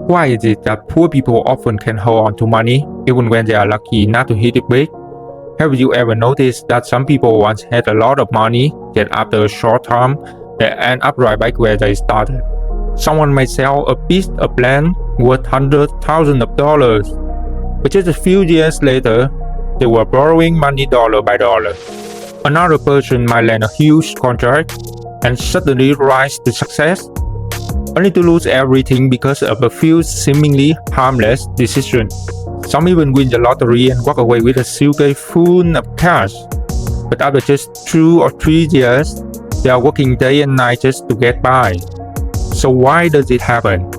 Why is it that poor people often can hold on to money even when they are lucky not to hit it big? Have you ever noticed that some people once had a lot of money, yet after a short time, they end up right back where they started? Someone may sell a piece of land worth hundreds of thousands of dollars, but just a few years later, they were borrowing money dollar by dollar. Another person might land a huge contract and suddenly rise to success, only to lose everything because of a few seemingly harmless decisions. Some even win the lottery and walk away with a suitcase full of cash. But after just 2 or 3 years, they are working day and night just to get by. So why does it happen?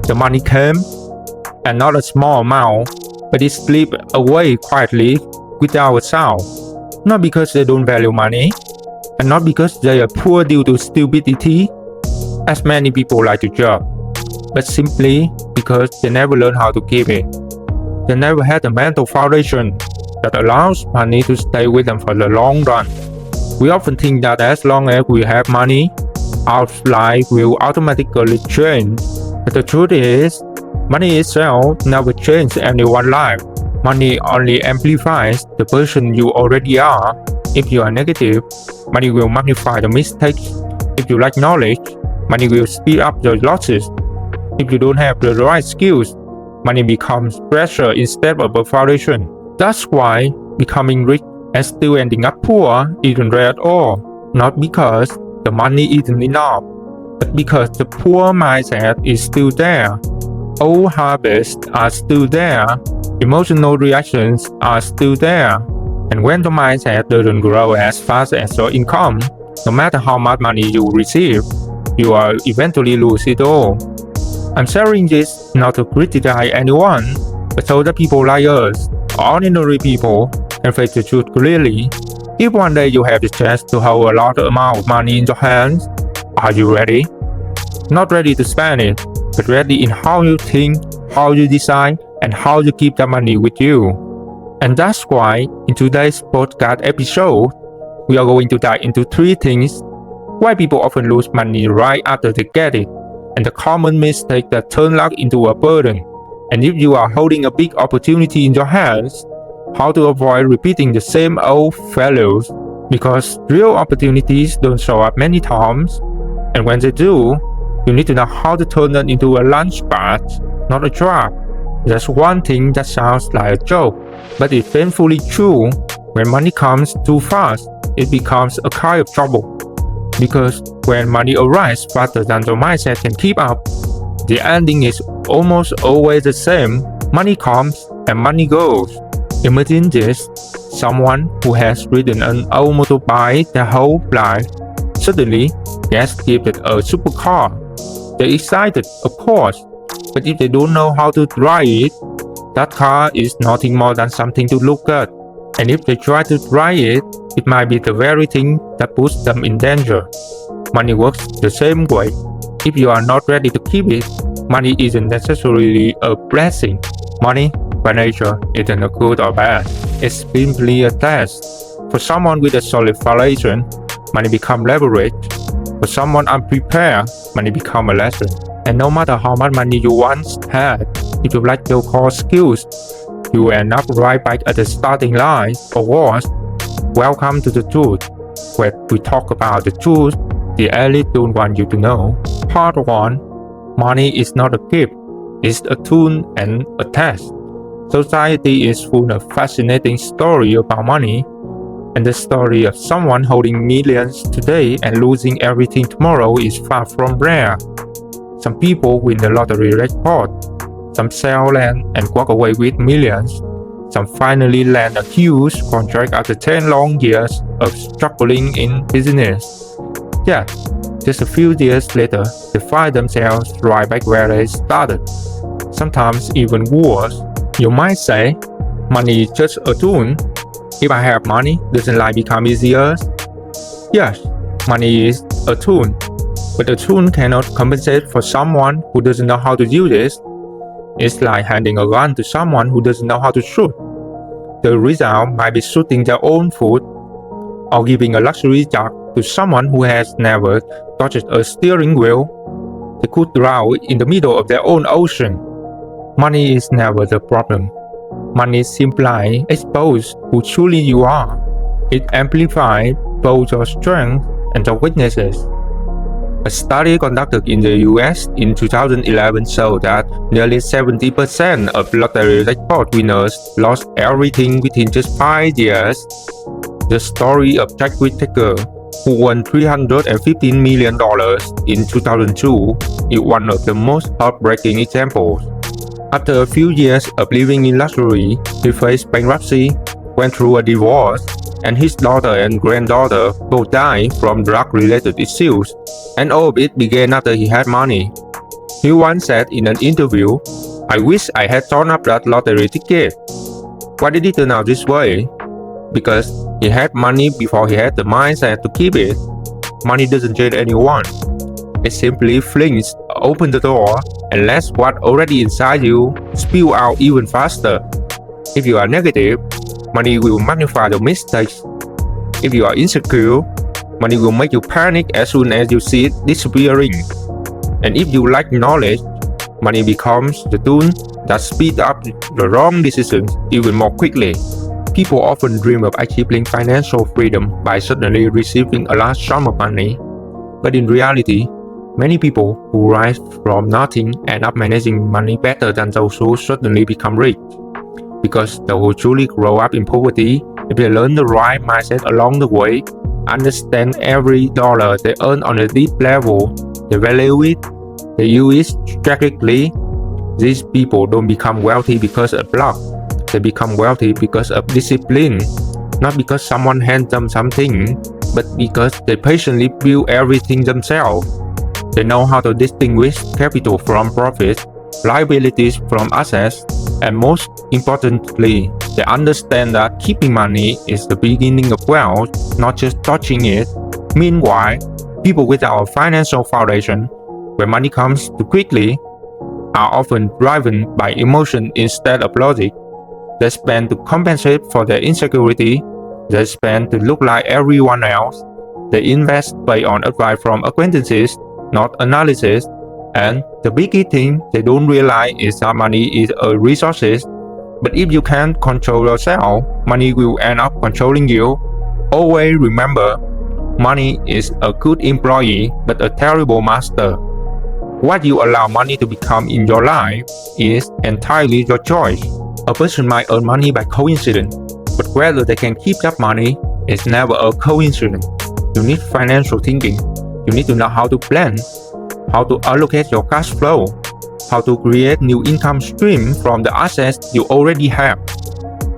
The money came, and not a small amount, but it slipped away quietly without a sound. Not because they don't value money, and not because they are poor due to stupidity, as many people like to joke, but simply because they never learn how to keep it. They never had a mental foundation that allows money to stay with them for the long run. We often think that as long as we have money, our life will automatically change. But the truth is, money itself never changes anyone's life. Money only amplifies the person you already are. If you are negative, money will magnify the mistakes. If you lack knowledge, money will speed up your losses. If you don't have the right skills, money becomes pressure instead of a foundation. That's why becoming rich and still ending up poor isn't rare at all. Not because the money isn't enough, but because the poor mindset is still there. Old habits are still there. Emotional reactions are still there. And when the mindset doesn't grow as fast as your income, no matter how much money you receive, you will eventually lose it all. I'm sharing this not to criticize anyone, but so that people like us, ordinary people, can face the truth clearly. If one day you have the chance to hold a large amount of money in your hands, are you ready? Not ready to spend it, but ready in how you think, how you decide, and how you keep that money with you. And that's why in today's podcast episode, we are going to dive into 3 things why people often lose money right after they get it, and the common mistake that turn luck into a burden. And if you are holding a big opportunity in your hands, how to avoid repeating the same old failures, because real opportunities don't show up many times, and when they do, you need to know how to turn them into a lunchbox, not a trap. That's one thing that sounds like a joke, but it's painfully true. When money comes too fast, it becomes a kind of trouble. Because when money arrives faster than your mindset can keep up, the ending is almost always the same. Money comes and money goes. Imagine this: someone who has ridden an old motorbike their whole life suddenly gets gifted a supercar. They're excited, of course, but if they don't know how to drive it, that car is nothing more than something to look at. And if they try to drive it, it might be the very thing that puts them in danger. Money works the same way. If you are not ready to keep it, money isn't necessarily a blessing. Money, by nature, isn't a good or bad. It's simply a test. For someone with a solid foundation, money becomes leverage. For someone unprepared, money becomes a lesson. And no matter how much money you once had, if you lack your core skills, you will end up right back at the starting line, or worse. Welcome to the truth, where we talk about the truth the elite don't want you to know. Part 1. Money is not a gift, it's a tool and a test. Society is full of fascinating stories about money, and the story of someone holding millions today and losing everything tomorrow is far from rare. Some people win the lottery jackpot. Some sell land and walk away with millions. Some finally land a huge contract after 10 long years of struggling in business. Yet, just a few years later, they find themselves right back where they started. Sometimes even worse. You might say, money is just a tool. If I have money, doesn't life become easier? Yes, money is a tool. But a tool cannot compensate for someone who doesn't know how to use it. It's like handing a gun to someone who doesn't know how to shoot. The result might be shooting their own foot, or giving a luxury yacht to someone who has never touched a steering wheel. They could drown in the middle of their own ocean. Money is never the problem. Money simply exposes who truly you are. It amplifies both your strengths and your weaknesses. A study conducted in the US in 2011 showed that nearly 70% of lottery jackpot winners lost everything within just 5 years. The story of Jack Whittaker, who won $315 million in 2002, is one of the most heartbreaking examples. After a few years of living in luxury, he faced bankruptcy, went through a divorce, and his daughter and granddaughter both died from drug-related issues, and all of it began after he had money. He once said in an interview, "I wish I had torn up that lottery ticket." Why did it turn out this way? Because he had money before he had the mindset to keep it. Money doesn't change anyone. It simply flings open the door and lets what already inside you spill out even faster. If you are negative, money will magnify the mistakes. If you are insecure, money will make you panic as soon as you see it disappearing. And if you lack knowledge, money becomes the tool that speeds up the wrong decisions even more quickly. People often dream of achieving financial freedom by suddenly receiving a large sum of money. But in reality, many people who rise from nothing end up managing money better than those who suddenly become rich. Because those who truly grow up in poverty, if they learn the right mindset along the way, understand every dollar they earn on a deep level, they value it, they use it strategically, these people don't become wealthy because of luck. They become wealthy because of discipline, not because someone hands them something, but because they patiently build everything themselves. They know how to distinguish capital from profit, liabilities from assets, and most importantly, they understand that keeping money is the beginning of wealth, not just touching it. Meanwhile, people without a financial foundation, when money comes too quickly, are often driven by emotion instead of logic. They spend to compensate for their insecurity, they spend to look like everyone else, they invest based on advice from acquaintances, not analysis, and the biggest thing they don't realize is that money is a resource, but if you can't control yourself, money will end up controlling you. Always remember, money is a good employee but a terrible master. What you allow money to become in your life is entirely your choice. A person might earn money by coincidence, but whether they can keep that money is never a coincidence. You need financial thinking. You need to know how to plan, how to allocate your cash flow, how to create new income streams from the assets you already have.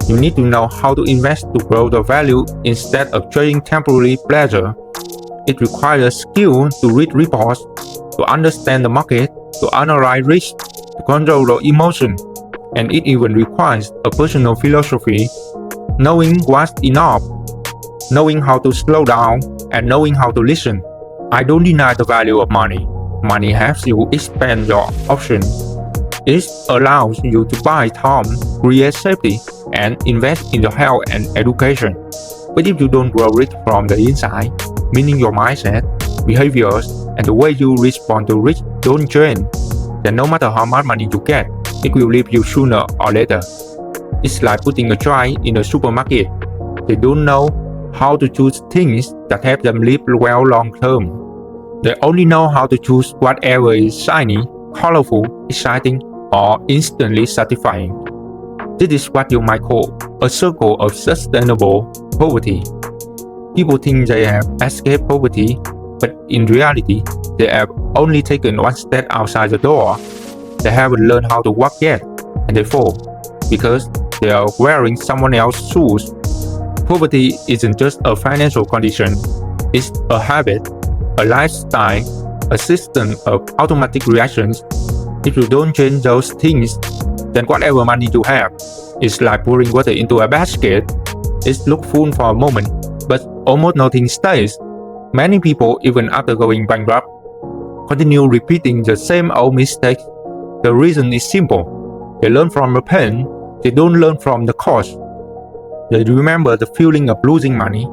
You need to know how to invest to grow the value instead of trading temporary pleasure. It requires skill to read reports, to understand the market, to analyze risk, to control the emotion, and it even requires a personal philosophy, knowing what's enough, knowing how to slow down, and knowing how to listen. I don't deny the value of money. Money helps you expand your options. It allows you to buy time, create safety, and invest in your health and education. But if you don't grow rich from the inside, meaning your mindset, behaviors, and the way you respond to risk don't change, then no matter how much money you get, it will leave you sooner or later. It's like putting a child in a supermarket. They don't know how to choose things that help them live well long term. They only know how to choose whatever is shiny, colorful, exciting, or instantly satisfying. This is what you might call a circle of sustainable poverty. People think they have escaped poverty, but in reality, they have only taken one step outside the door. They haven't learned how to walk yet, and they fall because they are wearing someone else's shoes. Poverty isn't just a financial condition, it's a habit, a lifestyle, a system of automatic reactions. If you don't change those things, then whatever money you have is like pouring water into a basket. It looks full for a moment, but almost nothing stays. Many people, even after going bankrupt, continue repeating the same old mistakes. The reason is simple. They learn from the pain, they don't learn from the cost. They remember the feeling of losing money,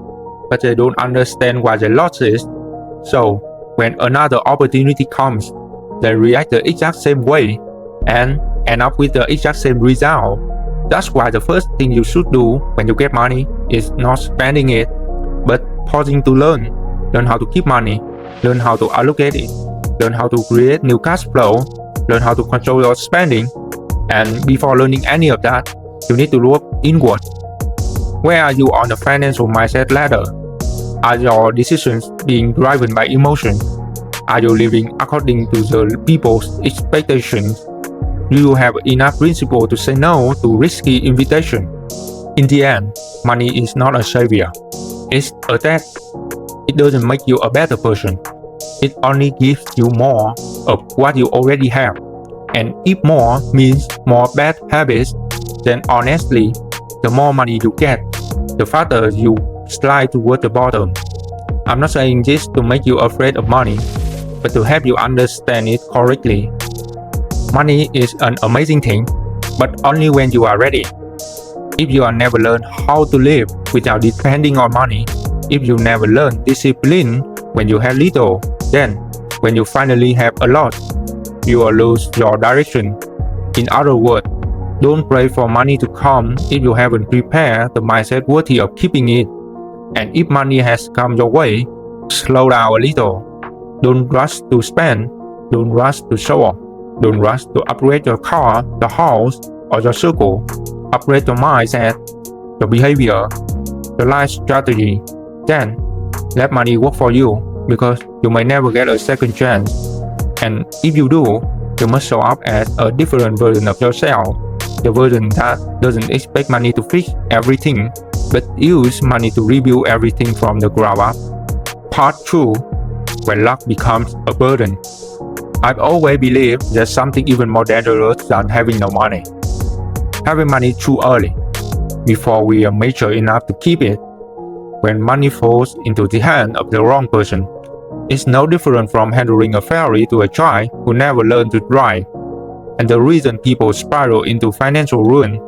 but they don't understand why they lost it. So, when another opportunity comes, they react the exact same way, and end up with the exact same result. That's why the first thing you should do when you get money is not spending it, but pausing to learn. Learn how to keep money, learn how to allocate it, learn how to create new cash flow, learn how to control your spending. And before learning any of that, you need to look inward. Where are you on the financial mindset ladder? Are your decisions being driven by emotion? Are you living according to the people's expectations? Do you have enough principle to say no to risky invitation? In the end, money is not a savior. It's a debt. It doesn't make you a better person. It only gives you more of what you already have. And if more means more bad habits, then honestly, the more money you get, the faster you slide toward the bottom. I'm not saying this to make you afraid of money, but to help you understand it correctly. Money is an amazing thing, but only when you are ready. If you have never learned how to live without depending on money, if you never learn discipline when you have little, then when you finally have a lot, you will lose your direction. In other words, don't pray for money to come if you haven't prepared the mindset worthy of keeping it. And if money has come your way, slow down a little. Don't rush to spend. Don't rush to show off. Don't rush to upgrade your car, the house, or your circle. Upgrade your mindset, your behavior, your life strategy. Then, let money work for you, because you may never get a second chance. And if you do, you must show up as a different version of yourself. The version that doesn't expect money to fix everything, but use money to rebuild everything from the ground up. Part 2. When luck becomes a burden. I've always believed there's something even more dangerous than having no money. Having money too early, before we are mature enough to keep it. When money falls into the hand of the wrong person, it's no different from handing a ferry to a child who never learned to drive. And the reason people spiral into financial ruin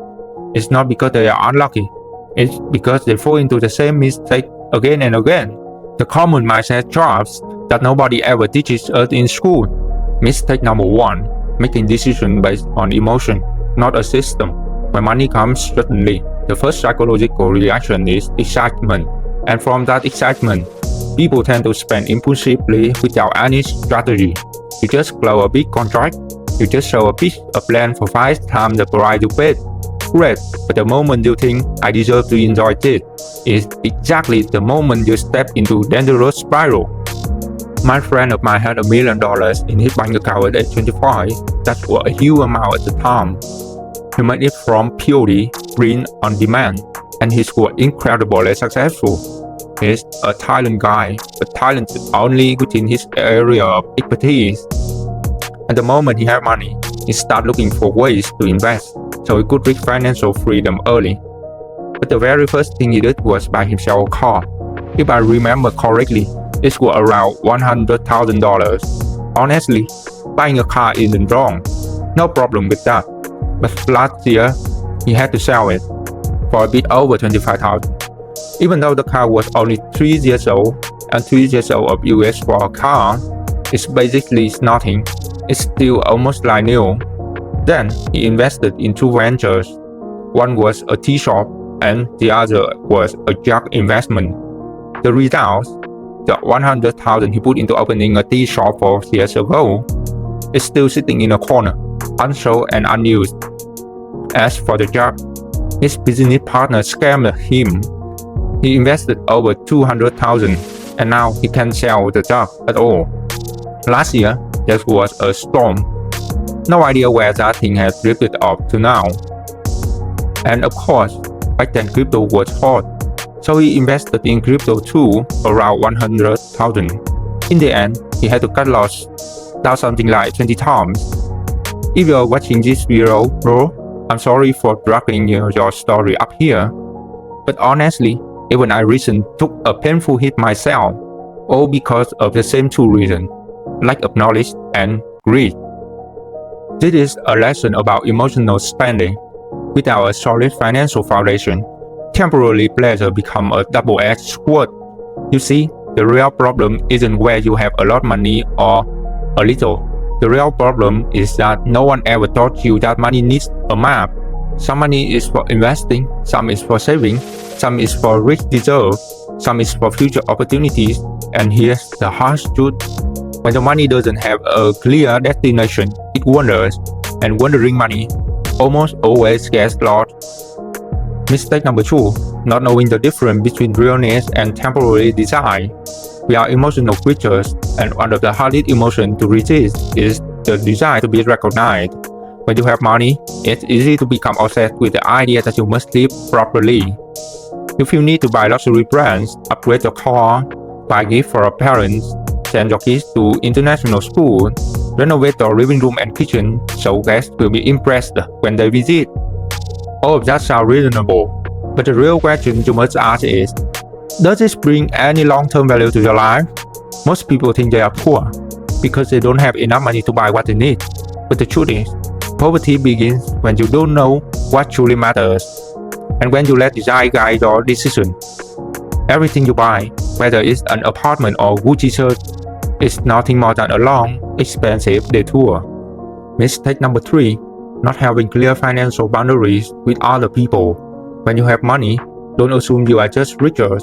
is not because they are unlucky, it's because they fall into the same mistake again and again. The common mindset traps that nobody ever teaches us in school. Mistake number 1, making decisions based on emotion, not a system. When money comes suddenly, the first psychological reaction is excitement. And from that excitement, people tend to spend impulsively without any strategy. You just close a big contract, you just show a piece of land for 5 times the price you paid. Great, but the moment you think, I deserve to enjoy this, is exactly the moment you step into dangerous spiral. My friend of mine had $1 million in his bank account at age 25. That was a huge amount at the time. He made it from purely print on demand, and he was incredibly successful. He's a talent guy, but talented only within his area of expertise. At the moment he had money, he started looking for ways to invest, so he could reach financial freedom early. But the very first thing he did was buy himself a car. If I remember correctly, it was around $100,000. Honestly, buying a car isn't wrong. No problem with that. But last year, he had to sell it for a bit over $25,000. Even though the car was only 3 years old, and 3 years old of US for a car is basically nothing. It's still almost like new. Then he invested in 2 ventures. One was a tea shop and the other was a junk investment. The results, the $100,000 he put into opening a tea shop 4 years ago, is still sitting in a corner, unsold and unused. As for the job, his business partner scammed him. He invested over $200,000 and now he can't sell the job at all. Last year, there was a storm. No idea where that thing has drifted off to now. And of course, back then crypto was hot, so he invested in crypto too, around $100,000. In the end, he had to cut loss down something like 20 times. If you're watching this video, bro, I'm sorry for dragging your story up here. But honestly, even I recently took a painful hit myself, all because of the same 2 reasons, lack of knowledge and greed. This is a lesson about emotional spending. Without a solid financial foundation, temporary pleasure becomes a double-edged sword. You see, the real problem isn't where you have a lot of money or a little. The real problem is that no one ever taught you that money needs a map. Some money is for investing, some is for saving, some is for rich reserve, some is for future opportunities, and here's the harsh truth. When the money doesn't have a clear destination, it wanders, and wandering money almost always gets lost. Mistake number 2, not knowing the difference between realness and temporary desire. We are emotional creatures, and one of the hardest emotions to resist is the desire to be recognized. When you have money, it's easy to become obsessed with the idea that you must live properly. You feel need to buy luxury brands, upgrade your car, buy gifts for your parents, send your kids to international school, renovate your living room and kitchen so guests will be impressed when they visit. All of that sounds reasonable, but the real question you must ask is, does this bring any long-term value to your life? Most people think they are poor because they don't have enough money to buy what they need. But the truth is, poverty begins when you don't know what truly matters, and when you let desire guide your decision. Everything you buy, whether it's an apartment or Gucci shirt, is nothing more than a long, expensive detour. Mistake number 3, not having clear financial boundaries with other people. When you have money, don't assume you are just richer.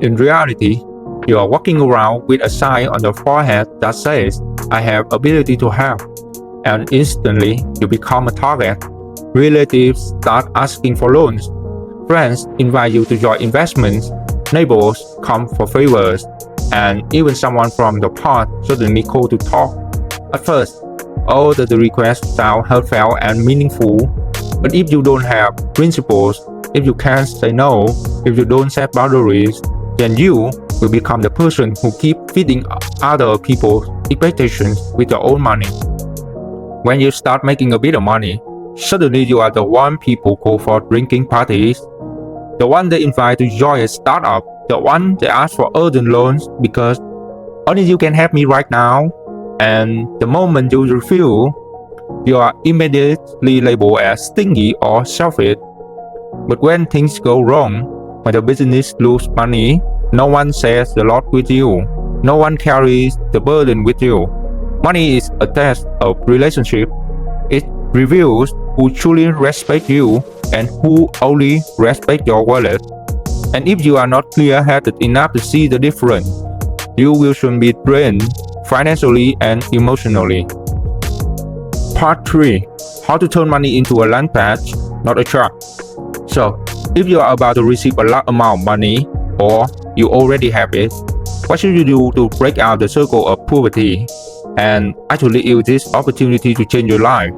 In reality, you are walking around with a sign on your forehead that says, I have ability to help. And instantly, you become a target. Relatives start asking for loans. Friends invite you to join investments. Neighbors come for favors. And even someone from the past suddenly call to talk. At first, all the requests sound heartfelt and meaningful. But if you don't have principles, if you can't say no, if you don't set boundaries, then you will become the person who keep feeding other people's expectations with your own money. When you start making a bit of money, suddenly you are the one people go for drinking parties, the one they invite to join a startup, the one they ask for urgent loans because only you can help me right now. And the moment you refuse, you are immediately labeled as stingy or selfish. But when things go wrong, when the business loses money, no one shares the load with you. No one carries the burden with you. Money is a test of relationship. It reveals who truly respects you and who only respects your wallet. And if you are not clear-headed enough to see the difference, you will soon be drained financially and emotionally. Part 3. How to turn money into a land patch, not a trap. So, if you are about to receive a large amount of money, or you already have it, what should you do to break out the circle of poverty and actually use this opportunity to change your life?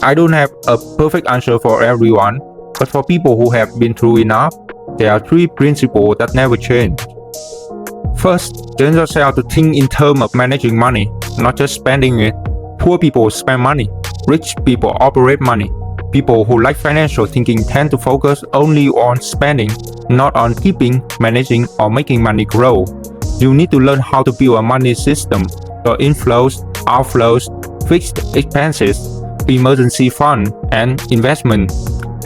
I don't have a perfect answer for everyone, but for people who have been through enough, there are 3 principles that never change. First, train yourself to think in terms of managing money, not just spending it. Poor people spend money, rich people operate money. People who like financial thinking tend to focus only on spending, not on keeping, managing, or making money grow. You need to learn how to build a money system, your inflows, outflows, fixed expenses, emergency fund, and investment.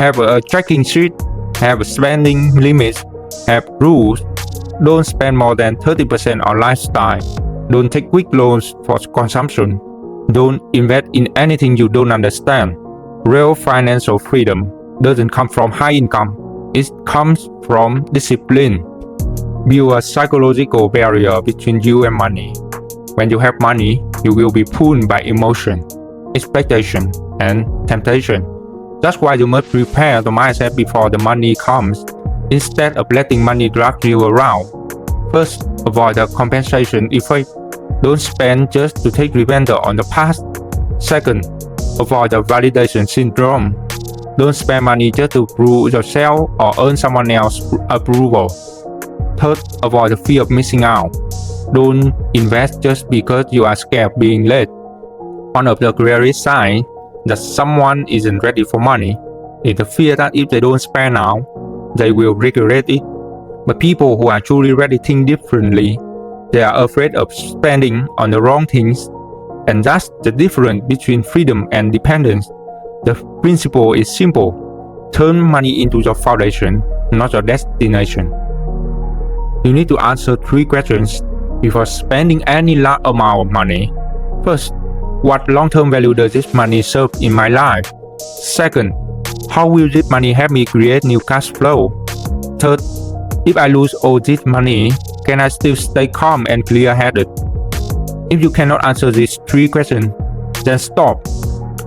Have a tracking sheet, have spending limits, have rules. Don't spend more than 30% on lifestyle. Don't take quick loans for consumption. Don't invest in anything you don't understand. Real financial freedom doesn't come from high income. It comes from discipline. Build a psychological barrier between you and money. When you have money, you will be pulled by emotion, expectation, and temptation. That's why you must prepare the mindset before the money comes, instead of letting money drag you around. First, avoid the compensation effect. Don't spend just to take revenge on the past. Second, avoid the validation syndrome. Don't spend money just to prove yourself or earn someone else's approval. Third, avoid the fear of missing out. Don't invest just because you are scared of being late. One of the clearest signs that someone isn't ready for money is the fear that if they don't spend now, they will regret it. But people who are truly ready think differently. They are afraid of spending on the wrong things. And that's the difference between freedom and dependence. The principle is simple. Turn money into your foundation, not your destination. You need to answer 3 questions before spending any large amount of money. First, What long-term value does this money serve in my life? Second, how will this money help me create new cash flow? Third, if I lose all this money, can I still stay calm and clear-headed? If you cannot answer these three questions, then stop,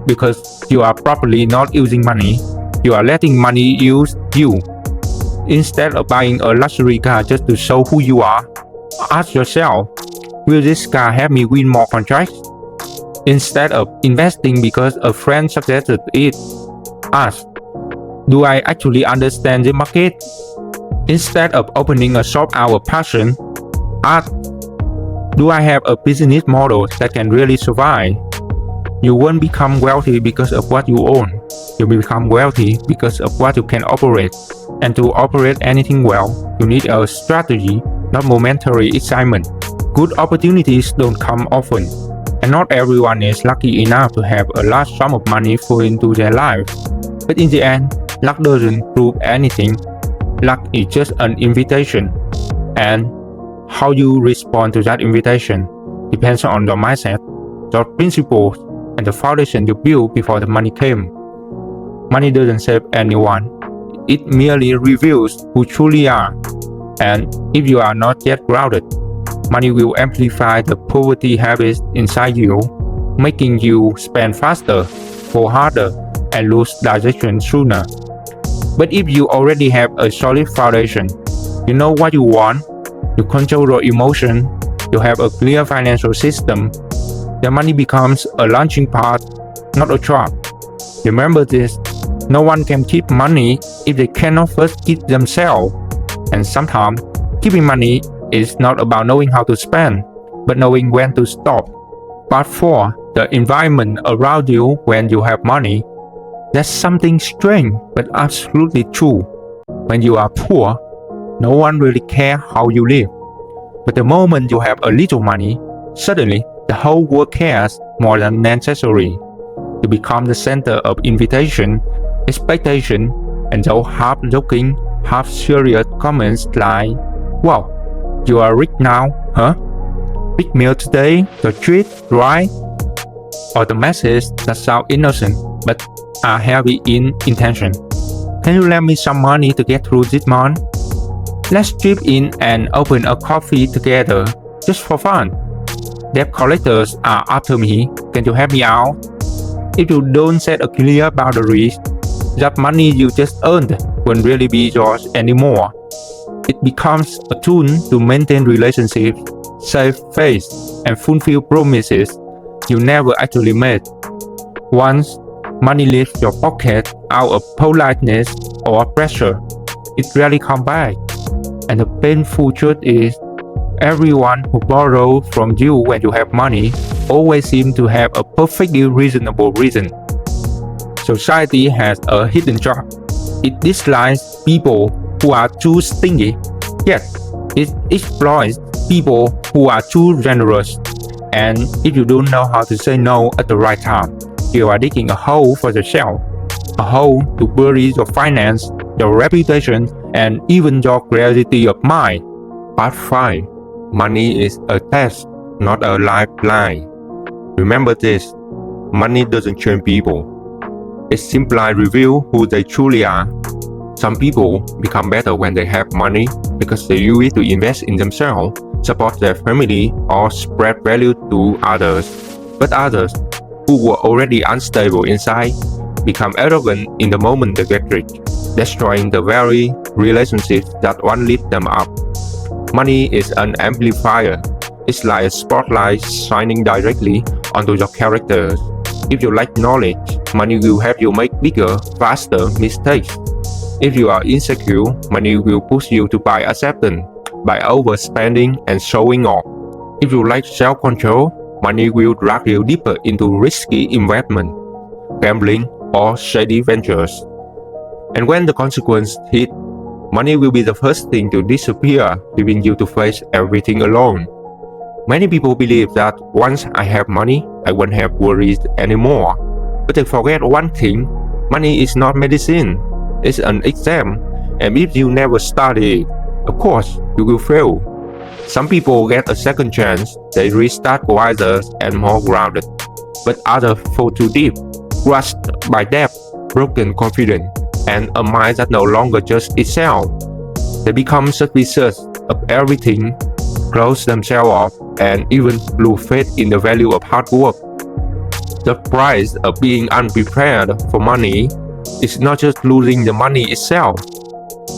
because you are probably not using money. You are letting money use you. Instead of buying a luxury car just to show who you are, ask yourself, will this car help me win more contracts? Instead of investing because a friend suggested it, ask, do I actually understand the market? Instead of opening a shop out of passion, ask, do I have a business model that can really survive? You won't become wealthy because of what you own. You will become wealthy because of what you can operate. And to operate anything well, you need a strategy, not momentary excitement. Good opportunities don't come often, and not everyone is lucky enough to have a large sum of money flow into their life. But in the end, luck doesn't prove anything. Luck is just an invitation, and how you respond to that invitation depends on your mindset, your principles, and the foundation you built before the money came. Money doesn't save anyone. It merely reveals who truly are. And if you are not yet grounded, money will amplify the poverty habits inside you, making you spend faster, go harder, and lose direction sooner. But if you already have a solid foundation, you know what you want, you control your emotion, you have a clear financial system, the money becomes a launching pad, not a trap. Remember this, no one can keep money if they cannot first keep themselves. And sometimes, keeping money is not about knowing how to spend, but knowing when to stop. Part 4. The environment around you when you have money. That's something strange, but absolutely true. When you are poor, no one really cares how you live. But the moment you have a little money, suddenly the whole world cares more than necessary. You become the center of invitation, expectation, and those half-joking, half-serious comments like, wow, you are rich now, huh? Big meal today, the treat, right? Or the message that sound innocent but are heavy in intention. Can you lend me some money to get through this month? Let's chip in and open a coffee together, just for fun. Debt collectors are after me, can you help me out? If you don't set a clear boundaries, that money you just earned won't really be yours anymore. It becomes a tool to maintain relationships, save face, and fulfill promises you never actually made. Once money leaves your pocket out of politeness or pressure, it rarely comes back. And the painful truth is, everyone who borrows from you when you have money always seems to have a perfectly reasonable reason. Society has a hidden trap. It dislikes people who are too stingy, yet it exploits people who are too generous. And if you don't know how to say no at the right time, you are digging a hole for yourself, a hole to bury your finance, your reputation, and even your clarity of mind. Part 5. Money is a test, not a lifeline. Remember this, money doesn't change people. It simply reveals who they truly are. Some people become better when they have money because they use it to invest in themselves, support their family, or spread value to others. But others, who were already unstable inside, become arrogant in the moment they get rich, destroying the very relationships that once lift them up. Money is an amplifier. It's like a spotlight shining directly onto your characters. If you lack knowledge, money will help you make bigger, faster mistakes. If you are insecure, money will push you to buy acceptance by overspending and showing off. If you lack self-control, money will drag you deeper into risky investment, gambling, or shady ventures. And when the consequence hit, money will be the first thing to disappear, leaving you to face everything alone. Many people believe that once I have money, I won't have worries anymore. But they forget one thing, money is not medicine, it's an exam, and if you never study it, of course, you will fail. Some people get a second chance, they restart wiser and more grounded. but others fall too deep, crushed by debt, broken confidence, and a mind that no longer judges itself. They become suspicious of everything, close themselves off, and even lose faith in the value of hard work. The price of being unprepared for money is not just losing the money itself.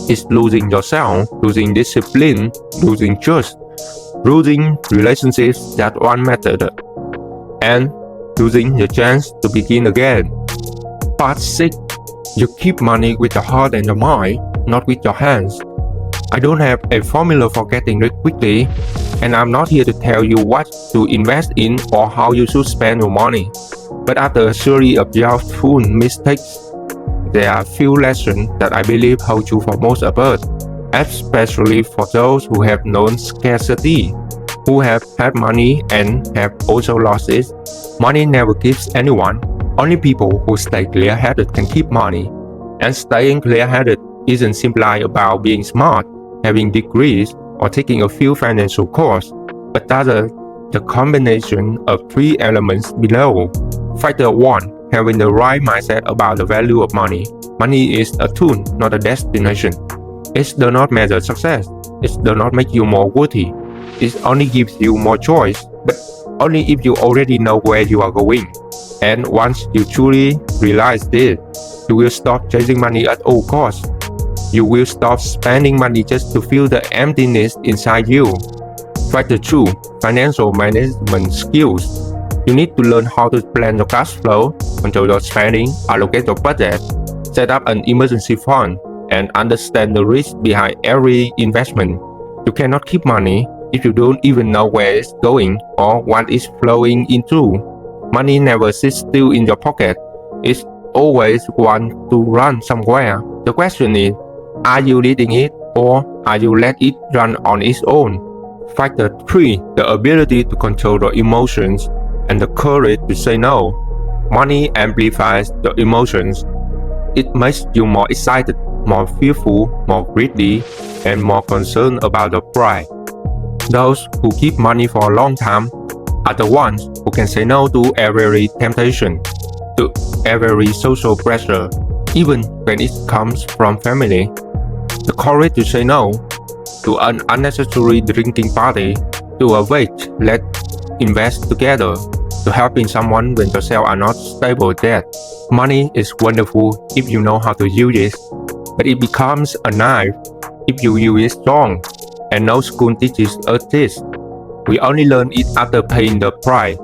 It's losing yourself, losing discipline, losing trust, losing relationships that once mattered, and losing the chance to begin again. Part 6. You keep money with your heart and your mind, not with your hands. I don't have a formula for getting rich quickly, and I'm not here to tell you what to invest in or how you should spend your money. But after a series of doubtful mistakes, there are few lessons that I believe hold true for most of us, especially for those who have known scarcity, who have had money and have also lost it. Money never gives anyone. Only people who stay clear-headed can keep money. And staying clear-headed isn't simply about being smart, having degrees, or taking a few financial courses, but rather the combination of 3 elements below. Factor 1. Having the right mindset about the value of money. Money is a tool, not a destination. It does not measure success. It does not make you more worthy. It only gives you more choice, but only if you already know where you are going. And once you truly realize this, you will stop chasing money at all costs. You will stop spending money just to fill the emptiness inside you. Factor 2. Financial management skills. You need to learn how to plan your cash flow, control your spending, allocate your budget, set up an emergency fund, and understand the risk behind every investment. You cannot keep money if you don't even know where it's going or what it's flowing into. Money never sits still in your pocket. It always wants to run somewhere. The question is, are you leading it or are you letting it run on its own? Factor 3. The ability to control your emotions and the courage to say no. Money amplifies the emotions. It makes you more excited, more fearful, more greedy, and more concerned about the price. Those who keep money for a long time are the ones who can say no to every temptation, to every social pressure, even when it comes from family. The courage to say no to an unnecessary drinking party, to a wage, let's invest together, to helping someone when yourself are not stable yet. Money is wonderful if you know how to use it, but it becomes a knife if you use it wrong, and no school teaches us this. We only learn it after paying the price.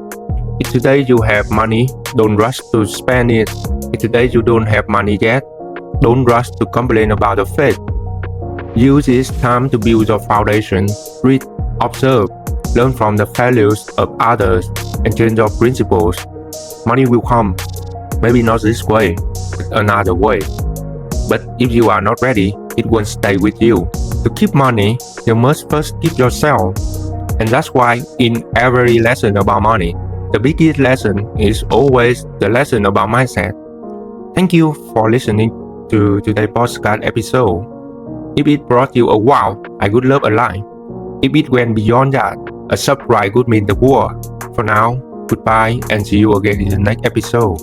If today you have money, don't rush to spend it. If today you don't have money yet, don't rush to complain about the fate. Use this time to build your foundation, read, observe, learn from the failures of others, and change your principles. Money will come, maybe not this way, but another way. But if you are not ready, it won't stay with you. To keep money, you must first keep yourself. And that's why in every lesson about money, the biggest lesson is always the lesson about mindset. Thank you for listening to today's podcast episode. If it brought you a wow, I would love a like. If it went beyond that, a subscribe would mean the world. For now, goodbye and see you again in the next episode.